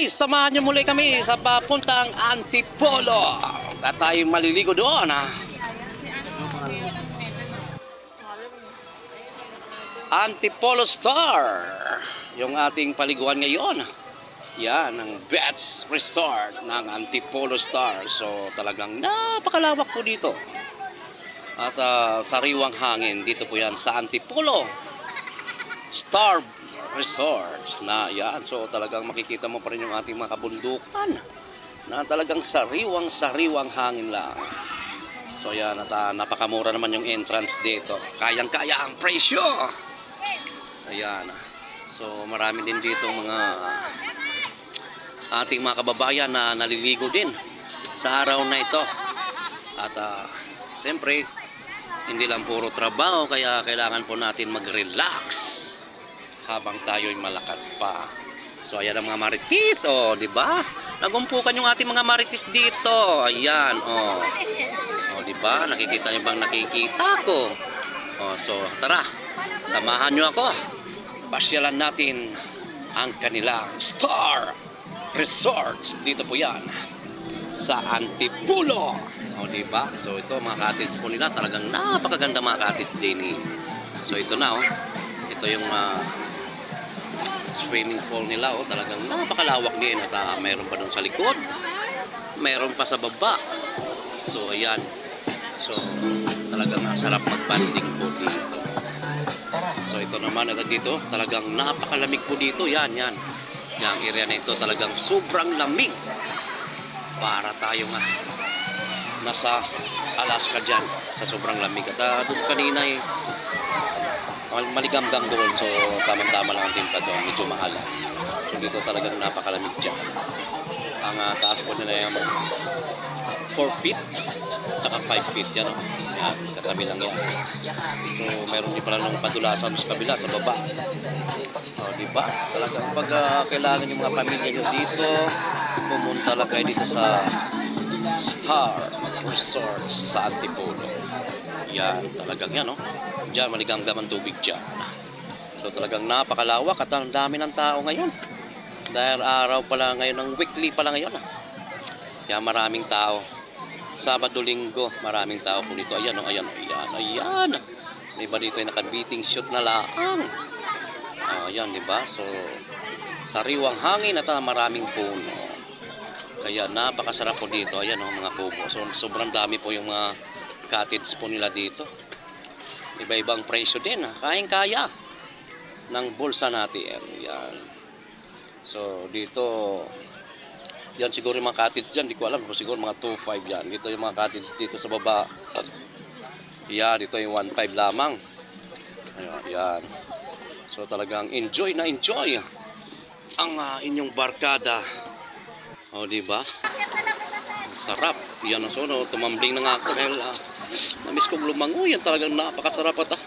guys, samahan niyo muli kami sa papuntang Antipolo. At tayo maliligo doon Antipolo Star, yung ating paliguan ngayon. Yan, ang Beach Resort ng Antipolo Star. So talagang napakalawak po dito. At sariwang hangin dito po yan sa Antipolo Star Resort na yan. So talagang makikita mo pa rin yung ating mga kabundukan na talagang sariwang hangin lang. So yan, at napakamura naman yung entrance dito. Kayang-kaya ang presyo. So yan. So marami din dito mga ating mga kababayan na naliligo din sa araw na ito. At siyempre hindi lang puro trabaho, kaya kailangan po natin mag-relax habang tayo'y malakas pa. So ayan ang mga marites, di ba? Nagumpukan yung ating mga marites dito. Ayan, di ba? Nakikita niyo bang nakikita ko? So tara, samahan niyo ako. Pasyalan natin ang kanilang Star Resorts. Dito po 'yan sa Antipolo. Di ba? So ito mga cottage po nila, talagang napakaganda mga cottage din. So ito na ito yung swimming pool nila, talagang napakalawak din. At mayroon pa doon sa likod, mayroon pa sa baba. So ayan, so talagang sarap mag-banding po dito. So ito naman, at dito talagang napakalamig po dito. Yan yung area na ito, talagang sobrang lamig. Para tayo nga nasa Alaska dyan sa sobrang lamig. At doon kanina maligamgam doon, so tamang-tama lang ang timpla doon, medyo mahal. So dito talagang napakalamig dyan. Ang taas po nila yung 4 feet tsaka 5 feet yan, yan, katabi lang yan. So meron din pala ng padulasan sa kabila, sa baba. Diba? Talagang pag kailangan yung mga pamilya nyo dito, pumunta lang kayo dito sa Star Resort sa Antipolo. Yan, talagang yan, Diyan, maligamgam ang tubig dyan. So talagang napakalawak at ang dami ng tao ngayon. Dahil araw pala ngayon, ng weekly pala ngayon. Kaya maraming tao. Sabado, Linggo, maraming tao po dito. Ayan, ayan. May iba dito yung naka-beating shoot na laang. Ayan, diba? So, sariwang hangin at maraming puno. Kaya napakasarap po dito. Ayan, mga kubo. So, sobrang dami po yung mga cottage po nila dito. Iba-ibang presyo din, kayang-kaya ng bulsa natin. Yan. So dito, yan siguro yung mga cottage dyan, di ko alam, pero siguro mga 2.5 yan. Dito yung mga cottage dito sa baba. Yan, dito yung 1.5 lamang. Yan. So talagang enjoy na enjoy ang inyong barkada. Diba? Sarap. Yan, so tumambling na nga ako dahil namiss kong lumangoy. Yan talagang napakasarap at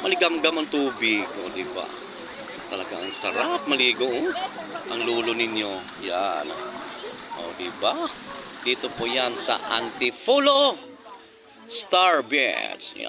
maligamgam ang tubig. Diba? Talagang sarap maligo. Ang lulo ninyo. Yan. Diba? Dito po yan sa Antipolo Star Beach. Yan.